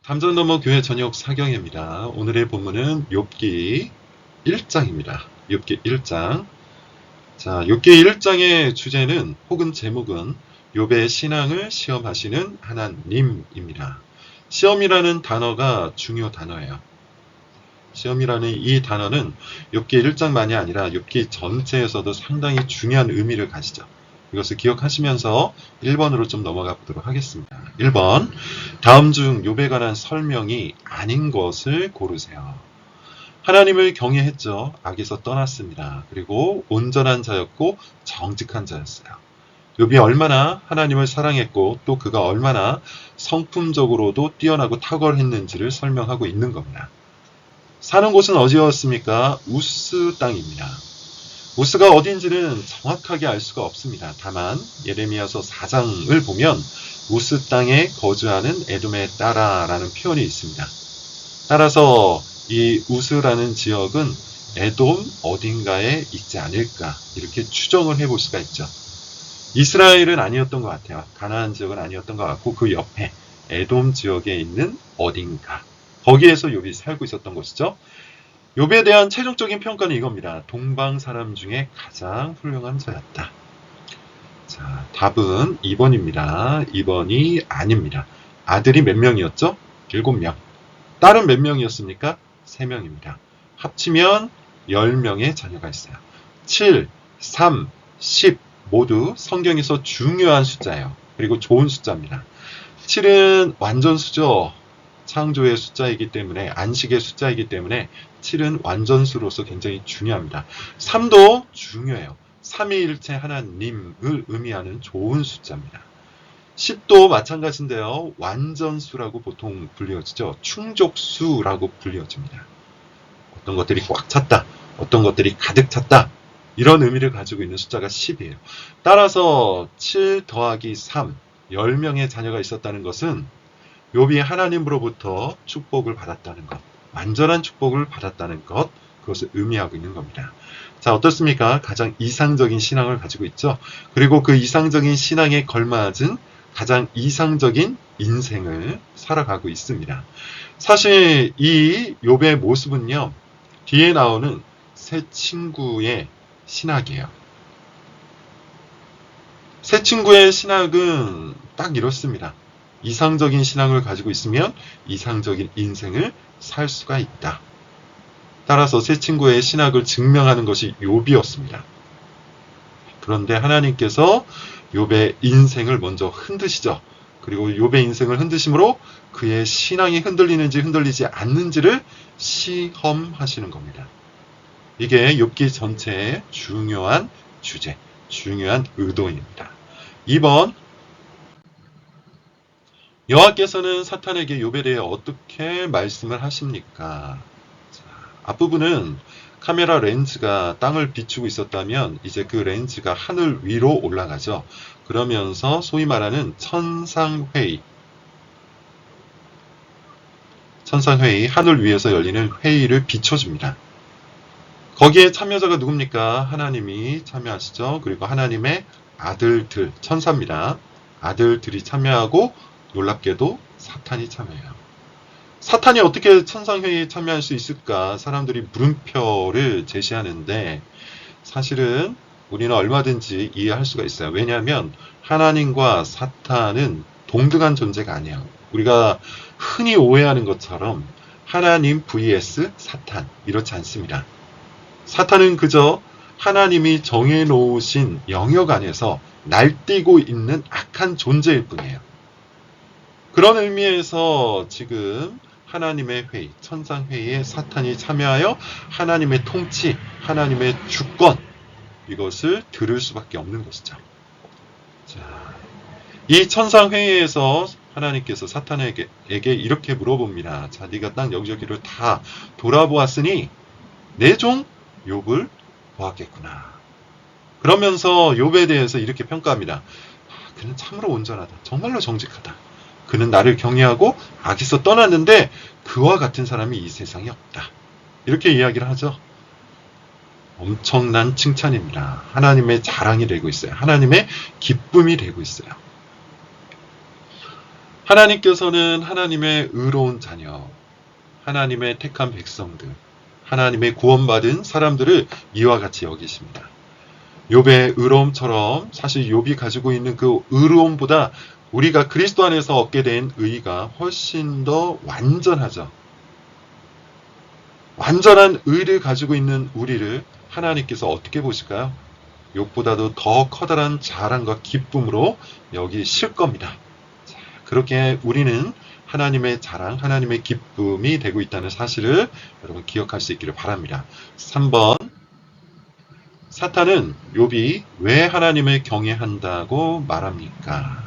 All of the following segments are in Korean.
담장너머 교회 저녁 사경입니다. 오늘의 본문은 욥기 1장입니다. 욥기 1장. 자, 욥기 1장의 주제는 혹은 제목은 욥의 신앙을 시험하시는 하나님입니다. 시험이라는 단어가 중요 단어예요. 시험이라는 이 단어는 욥기 1장만이 아니라 욥기 전체에서도 상당히 중요한 의미를 가지죠. 이것을 기억하시면서 1번으로 좀 넘어가 보도록 하겠습니다. 1번, 다음 중 욥에 관한 설명이 아닌 것을 고르세요. 하나님을 경외했죠. 악에서 떠났습니다. 그리고 온전한 자였고 정직한 자였어요. 욥이 얼마나 하나님을 사랑했고 또 그가 얼마나 성품적으로도 뛰어나고 탁월했는지를 설명하고 있는 겁니다. 사는 곳은 어디였습니까? 우스 땅입니다. 우스가 어딘지는 정확하게 알 수가 없습니다. 다만 예레미야서 4장을 보면 우스 땅에 거주하는 에돔의 딸아라는 표현이 있습니다. 따라서 이 우스라는 지역은 에돔 어딘가에 있지 않을까 이렇게 추정을 해볼 수가 있죠. 이스라엘은 아니었던 것 같아요. 가나안 지역은 아니었던 것 같고 그 옆에 에돔 지역에 있는 어딘가 거기에서 욥이 살고 있었던 것이죠. 욥에 대한 최종적인 평가는 이겁니다. 동방 사람 중에 가장 훌륭한 자였다. 자, 답은 2번입니다. 2번이 아닙니다. 아들이 몇 명이었죠? 7명. 딸은 몇 명이었습니까? 3명입니다. 합치면 10명의 자녀가 있어요. 7, 3, 10 모두 성경에서 중요한 숫자예요. 그리고 좋은 숫자입니다. 7은 완전수죠. 창조의 숫자이기 때문에 안식의 숫자이기 때문에 7은 완전수로서 굉장히 중요합니다. 3도 중요해요. 삼위일체 하나님을 의미하는 좋은 숫자입니다. 10도 마찬가지인데요. 완전수라고 보통 불려지죠. 충족수라고 불려집니다. 어떤 것들이 꽉 찼다. 어떤 것들이 가득 찼다. 이런 의미를 가지고 있는 숫자가 10이에요. 따라서 7 더하기 3, 10명의 자녀가 있었다는 것은 욥이 하나님으로부터 축복을 받았다는 것, 완전한 축복을 받았다는 것, 그것을 의미하고 있는 겁니다. 자, 어떻습니까? 가장 이상적인 신앙을 가지고 있죠. 그리고 그 이상적인 신앙에 걸맞은 가장 이상적인 인생을 살아가고 있습니다. 사실 이 욥의 모습은요, 뒤에 나오는 세 친구의 신학이에요. 세 친구의 신학은 딱 이렇습니다. 이상적인 신앙을 가지고 있으면 이상적인 인생을 살 수가 있다. 따라서 세 친구의 신학을 증명하는 것이 욥이었습니다. 그런데 하나님께서 욥의 인생을 먼저 흔드시죠. 그리고 욥의 인생을 흔드심으로 그의 신앙이 흔들리는지 흔들리지 않는지를 시험하시는 겁니다. 이게 욥기 전체의 중요한 주제, 중요한 의도입니다. 2번, 여호와께서는 사탄에게 욥에 대해 어떻게 말씀을 하십니까? 자, 앞부분은 카메라 렌즈가 땅을 비추고 있었다면 이제 그 렌즈가 하늘 위로 올라가죠. 그러면서 소위 말하는 천상회의, 하늘 위에서 열리는 회의를 비춰줍니다. 거기에 참여자가 누굽니까? 하나님이 참여하시죠. 그리고 하나님의 아들들, 천사입니다. 아들들이 참여하고 놀랍게도 사탄이 참여해요. 사탄이 어떻게 천상회의에 참여할 수 있을까? 사람들이 물음표를 제시하는데 사실은 우리는 얼마든지 이해할 수가 있어요. 왜냐하면 하나님과 사탄은 동등한 존재가 아니에요. 우리가 흔히 오해하는 것처럼 하나님 vs 사탄 이렇지 않습니다. 사탄은 그저 하나님이 정해놓으신 영역 안에서 날뛰고 있는 악한 존재일 뿐이에요. 그런 의미에서 지금 하나님의 회의, 천상회의에 사탄이 참여하여 하나님의 통치, 하나님의 주권 이것을 들을 수밖에 없는 것이죠. 자, 이 천상회의에서 하나님께서 사탄에게 이렇게 물어봅니다. 자, 네가 땅 여기저기를 다 돌아보았으니 내 종 욥을 보았겠구나. 그러면서 욥에 대해서 이렇게 평가합니다. 그는 참으로 온전하다. 정말로 정직하다. 그는 나를 경외하고 악에서 떠났는데 그와 같은 사람이 이 세상에 없다. 이렇게 이야기를 하죠. 엄청난 칭찬입니다. 하나님의 자랑이 되고 있어요. 하나님의 기쁨이 되고 있어요. 하나님께서는 하나님의 의로운 자녀, 하나님의 택한 백성들, 하나님의 구원받은 사람들을 이와 같이 여기십니다. 욥의 의로움처럼 사실 욥이 가지고 있는 그 의로움보다 우리가 그리스도 안에서 얻게 된 의가 훨씬 더 완전하죠. 완전한 의를 가지고 있는 우리를 하나님께서 어떻게 보실까요? 욥보다도 더 커다란 자랑과 기쁨으로 여기실 겁니다. 자, 그렇게 우리는 하나님의 자랑, 하나님의 기쁨이 되고 있다는 사실을 여러분 기억할 수 있기를 바랍니다. 3번, 사탄은 욥이 왜 하나님을 경외한다고 말합니까?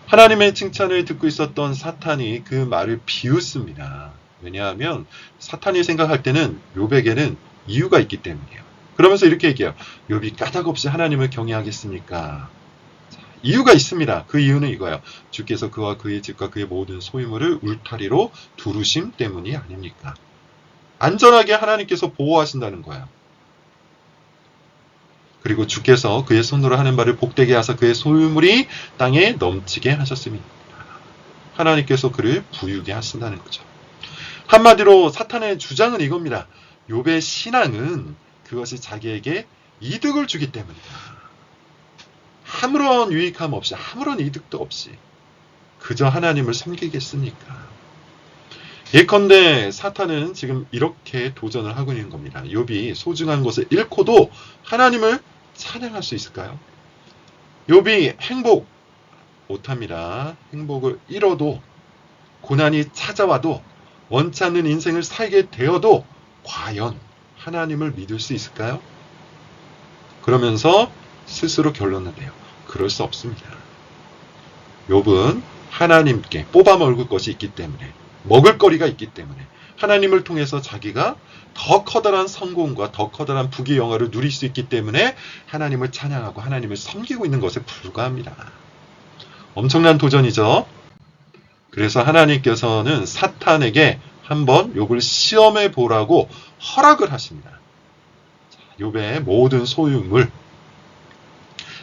하나님의 칭찬을 듣고 있었던 사탄이 그 말을 비웃습니다. 왜냐하면 사탄이 생각할 때는 욥에게는 이유가 있기 때문이에요. 그러면서 이렇게 얘기해요. 욥이 까닭없이 하나님을 경외하겠습니까? 이유가 있습니다. 그 이유는 이거예요. 주께서 그와 그의 집과 그의 모든 소유물을 울타리로 두르심 때문이 아닙니까? 안전하게 하나님께서 보호하신다는 거예요. 그리고 주께서 그의 손으로 하는 바를 복되게 하사 그의 소유물이 땅에 넘치게 하셨습니다. 하나님께서 그를 부유게 하신다는 거죠. 한마디로 사탄의 주장은 이겁니다. 욥의 신앙은 그것이 자기에게 이득을 주기 때문이다. 아무런 유익함 없이, 아무런 이득도 없이 그저 하나님을 섬기겠습니까? 예컨대 사탄은 지금 이렇게 도전을 하고 있는 겁니다. 욥이 소중한 것을 잃고도 하나님을 찬양할 수 있을까요? 욥이 행복 못합니다. 행복을 잃어도, 고난이 찾아와도, 원치 않는 인생을 살게 되어도 과연 하나님을 믿을 수 있을까요? 그러면서 스스로 결론을 내요. 그럴 수 없습니다. 욥은 하나님께 뽑아 먹을 것이 있기 때문에, 먹을 거리가 있기 때문에 하나님을 통해서 자기가 더 커다란 성공과 더 커다란 부귀 영화를 누릴 수 있기 때문에 하나님을 찬양하고 하나님을 섬기고 있는 것에 불과합니다. 엄청난 도전이죠. 그래서 하나님께서는 사탄에게 한번 욥을 시험해 보라고 허락을 하십니다. 욥의 모든 소유물,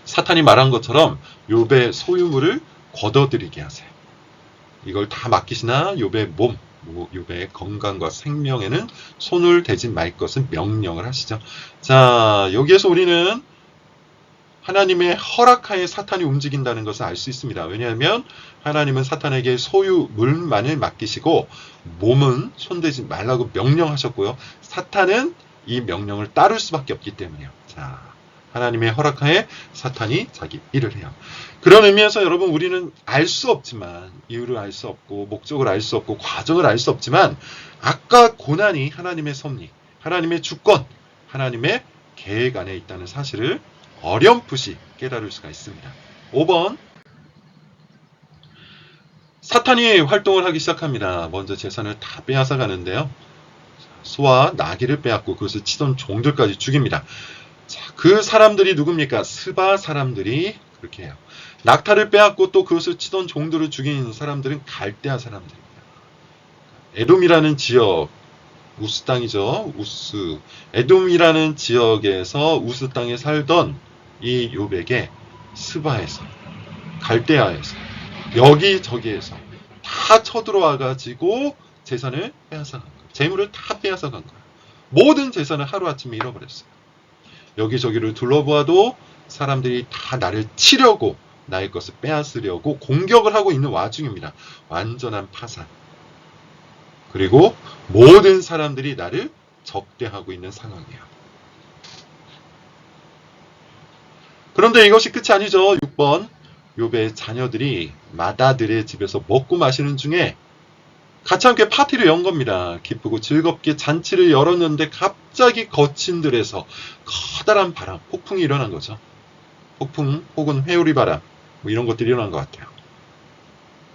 사탄이 말한 것처럼 욥의 소유물을 걷어들이게 하세요. 이걸 다 맡기시나 욥의 몸, 욥의 건강과 생명에는 손을 대지 말 것은 명령을 하시죠. 자, 여기에서 우리는 하나님의 허락하에 사탄이 움직인다는 것을 알 수 있습니다. 왜냐하면 하나님은 사탄에게 소유물만을 맡기시고 몸은 손대지 말라고 명령하셨고요. 사탄은 이 명령을 따를 수밖에 없기 때문이에요. 자, 하나님의 허락하에 사탄이 자기 일을 해요. 그런 의미에서 여러분 우리는 알 수 없지만, 이유를 알 수 없고 목적을 알 수 없고 과정을 알 수 없지만 악과 고난이 하나님의 섭리, 하나님의 주권, 하나님의 계획 안에 있다는 사실을 어렴풋이 깨달을 수가 있습니다. 5번, 사탄이 활동을 하기 시작합니다. 먼저 재산을 다 빼앗아 가는데요. 소와 나귀를 빼앗고 그것을 치던 종들까지 죽입니다. 자, 그 사람들이 누굽니까? 스바 사람들이 그렇게 해요. 낙타를 빼앗고 또 그것을 치던 종들을 죽인 사람들은 갈대아 사람들입니다. 에돔이라는 지역, 우스 땅이죠. 우스. 에돔이라는 지역에서 우스 땅에 살던 이 욥에게 스바에서, 갈대아에서, 여기저기에서 다 쳐들어와 가지고 재산을 빼앗아 간 거예요. 재물을 다 빼앗아 간 거예요. 모든 재산을 하루아침에 잃어버렸어요. 여기저기를 둘러보아도 사람들이 다 나를 치려고, 나의 것을 빼앗으려고 공격을 하고 있는 와중입니다. 완전한 파산. 그리고 모든 사람들이 나를 적대하고 있는 상황이에요. 그런데 이것이 끝이 아니죠. 6번, 욥의 자녀들이 마다들의 집에서 먹고 마시는 중에 같이 함께 파티를 연 겁니다. 기쁘고 즐겁게 잔치를 열었는데 갑자기 거친 들에서 커다란 바람, 폭풍이 일어난 거죠. 폭풍 혹은 회오리 바람, 뭐 이런 것들이 일어난 것 같아요.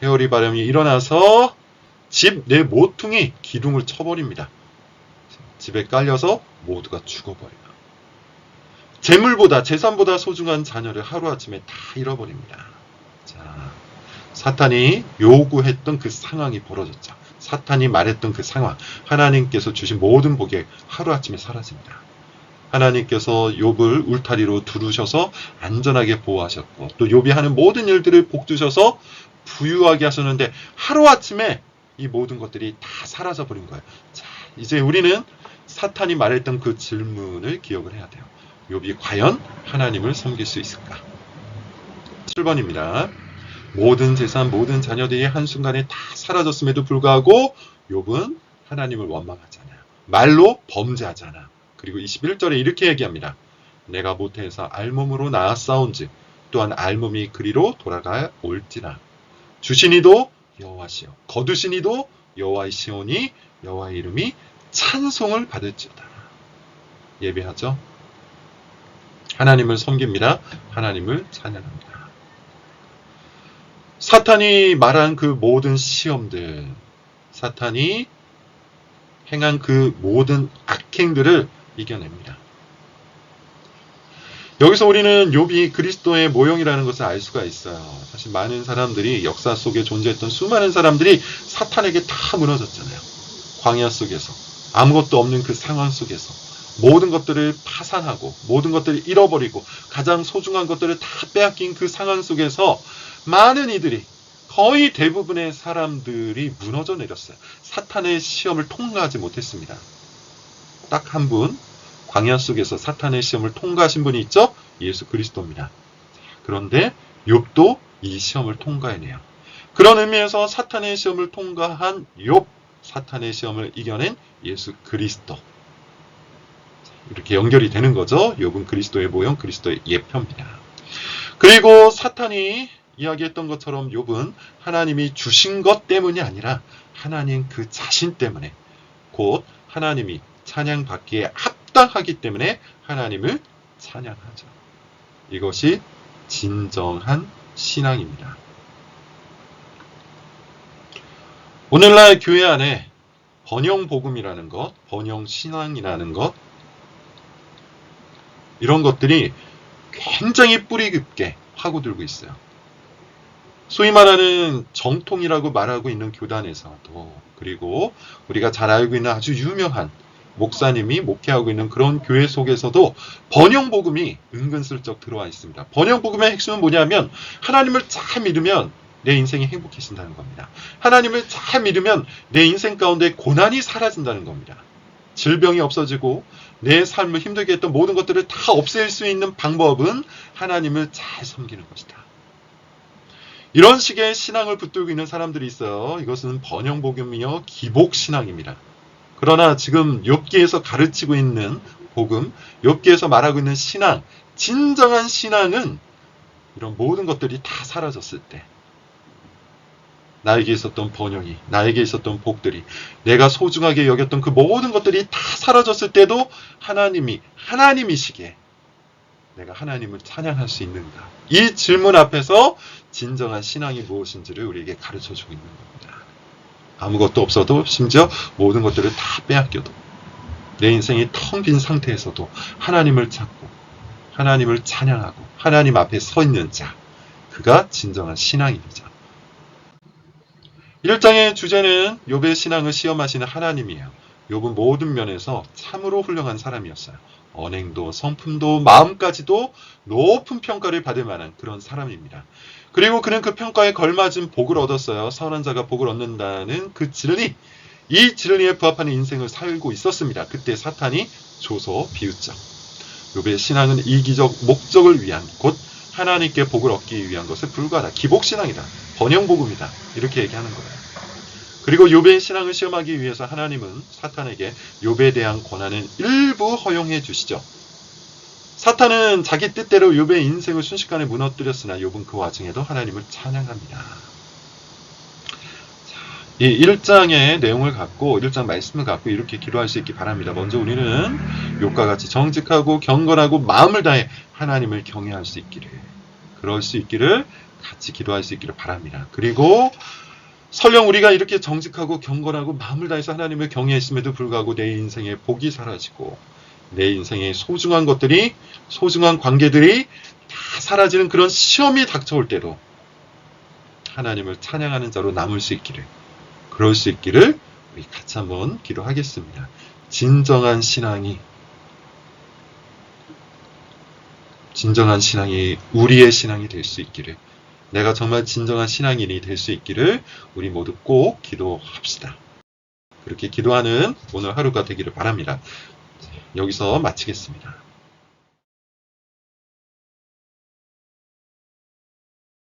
회오리 바람이 일어나서 집 내 모퉁이 기둥을 쳐버립니다. 집에 깔려서 모두가 죽어버려요. 재물보다, 재산보다 소중한 자녀를 하루아침에 다 잃어버립니다. 자, 사탄이 요구했던 그 상황이 벌어졌죠. 사탄이 말했던 그 상황, 하나님께서 주신 모든 복이 하루아침에 사라집니다. 하나님께서 욥을 울타리로 두르셔서 안전하게 보호하셨고, 또 욥이 하는 모든 일들을 복 주셔서 부유하게 하셨는데 하루아침에 이 모든 것들이 다 사라져 버린 거예요. 자, 이제 우리는 사탄이 말했던 그 질문을 기억을 해야 돼요. 욥이 과연 하나님을 섬길 수 있을까? 7번입니다. 모든 재산, 모든 자녀들이 한순간에 다 사라졌음에도 불구하고 욥은 하나님을 원망하잖아요. 말로 범죄하잖아. 그리고 21절에 이렇게 얘기합니다. 내가 모태에서 알몸으로 낳았사온즉 또한 알몸이 그리로 돌아가 올지라. 주시니도 여호와시요 거두시니도 여호와이시오니 여호와의 이름이 찬송을 받을지어다. 예배하죠. 하나님을 섬깁니다. 하나님을 찬양합니다. 사탄이 말한 그 모든 시험들, 사탄이 행한 그 모든 악행들을 이겨냅니다. 여기서 우리는 욥이 그리스도의 모형이라는 것을 알 수가 있어요. 사실 많은 사람들이 역사 속에 존재했던 수많은 사람들이 사탄에게 다 무너졌잖아요. 광야 속에서 아무것도 없는 그 상황 속에서 모든 것들을 파산하고 모든 것들을 잃어버리고 가장 소중한 것들을 다 빼앗긴 그 상황 속에서 많은 이들이 거의 대부분의 사람들이 무너져 내렸어요. 사탄의 시험을 통과하지 못했습니다. 딱 한 분, 광야 속에서 사탄의 시험을 통과하신 분이 있죠? 예수 그리스도입니다. 그런데 욥도 이 시험을 통과해내요. 그런 의미에서 사탄의 시험을 통과한 욥, 사탄의 시험을 이겨낸 예수 그리스도. 이렇게 연결이 되는 거죠. 욥은 그리스도의 모형, 그리스도의 예표입니다. 그리고 사탄이 이야기했던 것처럼 욥은 하나님이 주신 것 때문이 아니라 하나님 그 자신 때문에 곧 하나님이 찬양받기에 합당하기 때문에 하나님을 찬양하죠. 이것이 진정한 신앙입니다. 오늘날 교회 안에 번영복음이라는 것, 번영신앙이라는 것, 이런 것들이 굉장히 뿌리 깊게 파고들고 있어요. 소위 말하는 정통이라고 말하고 있는 교단에서도, 그리고 우리가 잘 알고 있는 아주 유명한 목사님이 목회하고 있는 그런 교회 속에서도 번영복음이 은근슬쩍 들어와 있습니다. 번영복음의 핵심은 뭐냐면 하나님을 잘 믿으면 내 인생이 행복해진다는 겁니다. 하나님을 잘 믿으면 내 인생 가운데 고난이 사라진다는 겁니다. 질병이 없어지고 내 삶을 힘들게 했던 모든 것들을 다 없앨 수 있는 방법은 하나님을 잘 섬기는 것이다. 이런 식의 신앙을 붙들고 있는 사람들이 있어요. 이것은 번영복음이요 기복신앙입니다. 그러나 지금 욥기에서 가르치고 있는 복음, 욥기에서 말하고 있는 신앙, 진정한 신앙은 이런 모든 것들이 다 사라졌을 때, 나에게 있었던 번영이, 나에게 있었던 복들이, 내가 소중하게 여겼던 그 모든 것들이 다 사라졌을 때도 하나님이시기에 내가 하나님을 찬양할 수 있는가? 이 질문 앞에서 진정한 신앙이 무엇인지를 우리에게 가르쳐주고 있는 겁니다. 아무것도 없어도, 심지어 모든 것들을 다 빼앗겨도, 내 인생이 텅 빈 상태에서도 하나님을 찾고 하나님을 찬양하고 하나님 앞에 서 있는 자, 그가 진정한 신앙입니다. 1장의 주제는 욥의 신앙을 시험하시는 하나님이에요. 욥은 모든 면에서 참으로 훌륭한 사람이었어요. 언행도 성품도 마음까지도 높은 평가를 받을 만한 그런 사람입니다. 그리고 그는 그 평가에 걸맞은 복을 얻었어요. 선한 자가 복을 얻는다는 그 진리, 이 진리에 부합하는 인생을 살고 있었습니다. 그때 사탄이 줘서 비웃죠. 욥의 신앙은 이기적 목적을 위한, 곧 하나님께 복을 얻기 위한 것에 불과하다. 기복신앙이다. 번영복음이다. 이렇게 얘기하는 거예요. 그리고 욥의 신앙을 시험하기 위해서 하나님은 사탄에게 욥에 대한 권한은 일부 허용해 주시죠. 사탄은 자기 뜻대로 욥의 인생을 순식간에 무너뜨렸으나 욥은 그 와중에도 하나님을 찬양합니다. 이 1장의 내용을 갖고, 1장 말씀을 갖고 이렇게 기도할 수 있기 바랍니다. 먼저 우리는 욥과 같이 정직하고 경건하고 마음을 다해 하나님을 경외할 수 있기를, 그럴 수 있기를 같이 기도할 수 있기를 바랍니다. 그리고 설령 우리가 이렇게 정직하고 경건하고 마음을 다해서 하나님을 경외했음에도 불구하고 내 인생의 복이 사라지고 내 인생의 소중한 것들이, 소중한 관계들이 다 사라지는 그런 시험이 닥쳐올 때도 하나님을 찬양하는 자로 남을 수 있기를, 그럴 수 있기를 우리 같이 한번 기도하겠습니다. 진정한 신앙이 우리의 신앙이 될 수 있기를 내가 정말 진정한 신앙인이 될 수 있기를 우리 모두 꼭 기도합시다. 그렇게 기도하는 오늘 하루가 되기를 바랍니다. 여기서 마치겠습니다.